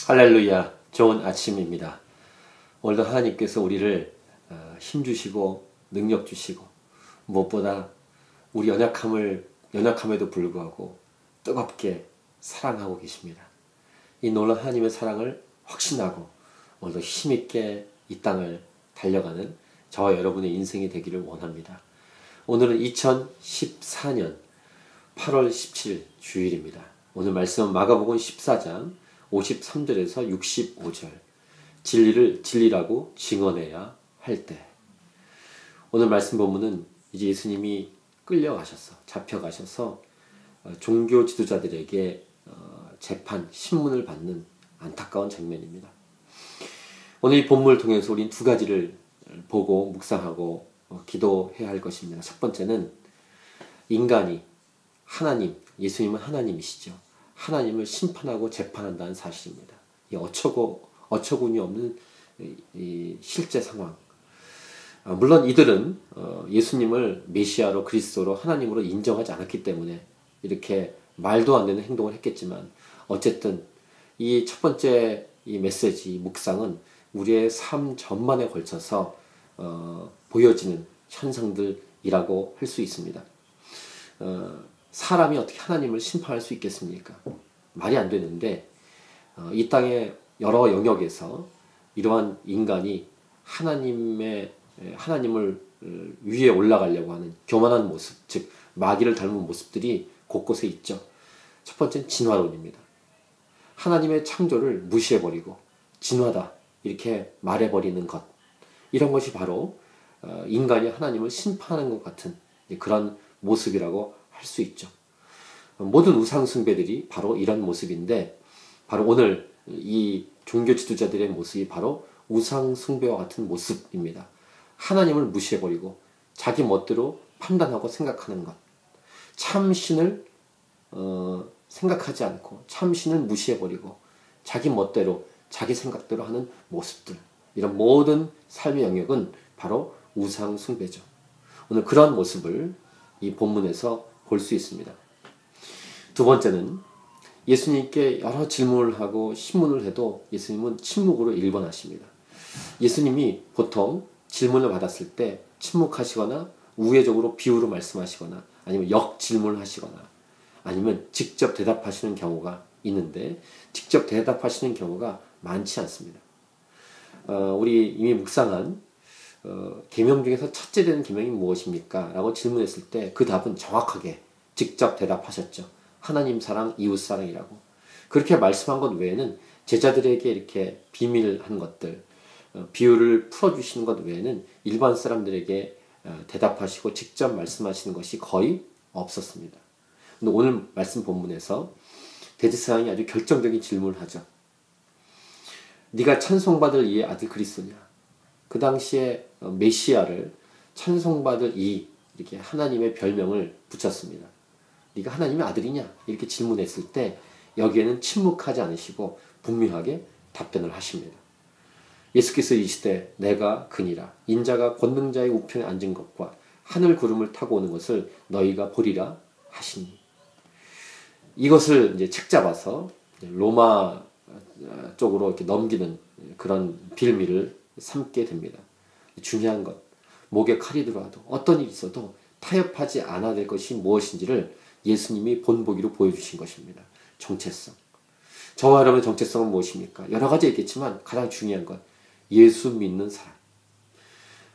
할렐루야, 좋은 아침입니다. 오늘도 하나님께서 우리를 힘주시고 능력주시고 무엇보다 우리 연약함에도 불구하고 뜨겁게 사랑하고 계십니다. 이 놀라운 하나님의 사랑을 확신하고 오늘도 힘있게 이 땅을 달려가는 저와 여러분의 인생이 되기를 원합니다. 오늘은 2014년 8월 17일 주일입니다. 오늘 말씀은 마가복음 14장 53절에서 65절, 진리를 진리라고 증언해야 할 때. 오늘 말씀 본문은 이제 예수님이 잡혀가셔서 종교 지도자들에게 재판, 신문을 받는 안타까운 장면입니다. 오늘 이 본문을 통해서 우리는 두 가지를 보고 묵상하고 기도해야 할 것입니다. 첫 번째는 인간이 하나님, 예수님은 하나님이시죠. 하나님을 심판하고 재판한다는 사실입니다. 이 어처구니 없는 이 실제 상황. 물론 이들은 예수님을 메시아로, 그리스도로, 하나님으로 인정하지 않았기 때문에 이렇게 말도 안 되는 행동을 했겠지만, 어쨌든 이 첫 번째 이 메시지, 묵상은 우리의 삶 전반에 걸쳐서 보여지는 현상들이라고 할 수 있습니다. 사람이 어떻게 하나님을 심판할 수 있겠습니까? 말이 안 되는데, 이 땅의 여러 영역에서 이러한 인간이 하나님을 위에 올라가려고 하는 교만한 모습, 즉 마귀를 닮은 모습들이 곳곳에 있죠. 첫 번째는 진화론입니다. 하나님의 창조를 무시해버리고 진화다 이렇게 말해버리는 것, 이런 것이 바로 인간이 하나님을 심판하는 것 같은 그런 모습이라고 할 수 있죠. 모든 우상 숭배들이 바로 이런 모습인데, 바로 오늘 이 종교 지도자들의 모습이 바로 우상 숭배와 같은 모습입니다. 하나님을 무시해버리고 자기 멋대로 판단하고 생각하는 것, 참신을 생각하지 않고 참신을 무시해버리고 자기 멋대로 자기 생각대로 하는 모습들, 이런 모든 삶의 영역은 바로 우상 숭배죠. 오늘 그런 모습을 이 본문에서 볼 수 있습니다. 두 번째는 예수님께 여러 질문을 하고 신문을 해도 예수님은 침묵으로 일관하십니다. 예수님이 보통 질문을 받았을 때 침묵하시거나 우회적으로 비유로 말씀하시거나 아니면 역질문을 하시거나 아니면 직접 대답하시는 경우가 있는데, 직접 대답하시는 경우가 많지 않습니다. 우리 이미 묵상한 계명 중에서 첫째 되는 계명이 무엇입니까? 라고 질문했을 때 그 답은 정확하게 직접 대답하셨죠. 하나님 사랑, 이웃 사랑이라고. 그렇게 말씀한 것 외에는 제자들에게 이렇게 비밀한 것들, 비유를 풀어주시는 것 외에는 일반 사람들에게 대답하시고 직접 말씀하시는 것이 거의 없었습니다. 근데 오늘 말씀 본문에서 대제사장이 아주 결정적인 질문을 하죠. 네가 찬송받을 이의 아들 그리스도냐? 그 당시에 메시아를 찬송받을 이렇게 하나님의 별명을 붙였습니다. 네가 하나님의 아들이냐? 이렇게 질문했을 때 여기에는 침묵하지 않으시고 분명하게 답변을 하십니다. 예수께서 이르시되 내가 그니라. 인자가 권능자의 우편에 앉은 것과 하늘 구름을 타고 오는 것을 너희가 보리라 하시니. 이것을 이제 책 잡아서 로마 쪽으로 이렇게 넘기는 그런 빌미를 삼게 됩니다. 중요한 것, 목에 칼이 들어와도 어떤 일이 있어도 타협하지 않아야 될 것이 무엇인지를 예수님이 본보기로 보여주신 것입니다. 정체성. 저와 여러분의 정체성은 무엇입니까? 여러 가지 있겠지만 가장 중요한 것, 예수 믿는 사람,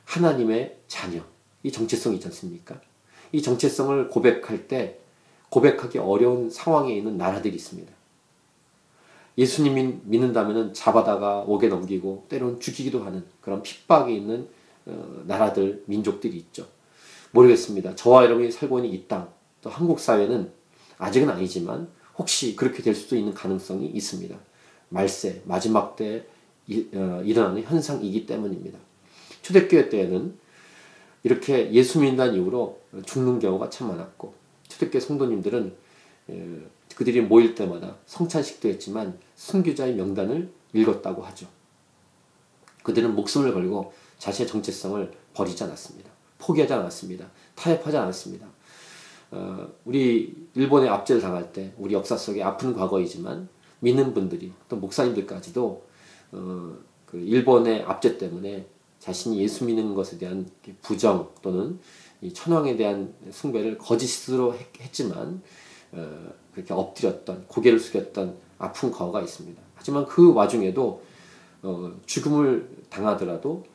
하나님의 자녀, 이 정체성이 있지 않습니까? 이 정체성을 고백할 때 고백하기 어려운 상황에 있는 나라들이 있습니다. 예수님이 믿는다면 잡아다가 옥에 넘기고 때로는 죽이기도 하는 그런 핍박이 있는 나라들, 민족들이 있죠. 모르겠습니다. 저와 여러분이 살고 있는 이 땅, 또 한국 사회는 아직은 아니지만 혹시 그렇게 될 수도 있는 가능성이 있습니다. 말세, 마지막 때에 일어나는 현상이기 때문입니다. 초대교회 때에는 이렇게 예수 믿는다는 이유로 죽는 경우가 참 많았고, 초대교회 성도님들은 그들이 모일 때마다 성찬식도 했지만 순교자의 명단을 읽었다고 하죠. 그들은 목숨을 걸고 자신의 정체성을 버리지 않았습니다. 포기하지 않았습니다. 타협하지 않았습니다. 우리 일본에 압제를 당할 때 우리 역사 속에 아픈 과거이지만 믿는 분들이 또 목사님들까지도 그 일본의 압제 때문에 자신이 예수 믿는 것에 대한 부정 또는 이 천황에 대한 숭배를 거짓으로 했지만 그렇게 엎드렸던 고개를 숙였던 아픈 과거가 있습니다. 하지만 그 와중에도 죽음을 당하더라도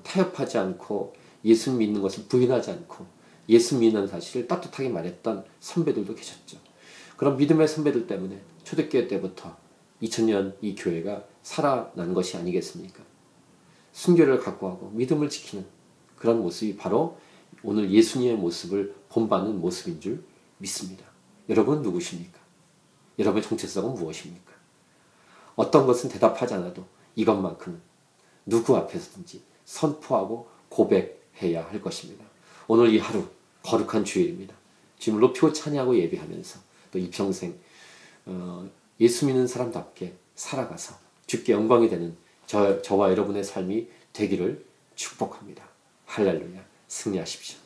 타협하지 않고 예수 믿는 것을 부인하지 않고 예수 믿는 사실을 따뜻하게 말했던 선배들도 계셨죠. 그런 믿음의 선배들 때문에 초대교회 때부터 2000년 이 교회가 살아난 것이 아니겠습니까? 순교를 각오하고 믿음을 지키는 그런 모습이 바로 오늘 예수님의 모습을 본받는 모습인 줄 믿습니다. 여러분 누구십니까? 여러분의 정체성은 무엇입니까? 어떤 것은 대답하지 않아도 이것만큼은 누구 앞에서든지 선포하고 고백해야 할 것입니다. 오늘 이 하루 거룩한 주일입니다. 주님을 높이고 찬양하고 예배하면서 또 이 평생 예수 믿는 사람답게 살아가서 주께 영광이 되는 저와 여러분의 삶이 되기를 축복합니다. 할렐루야. 승리하십시오.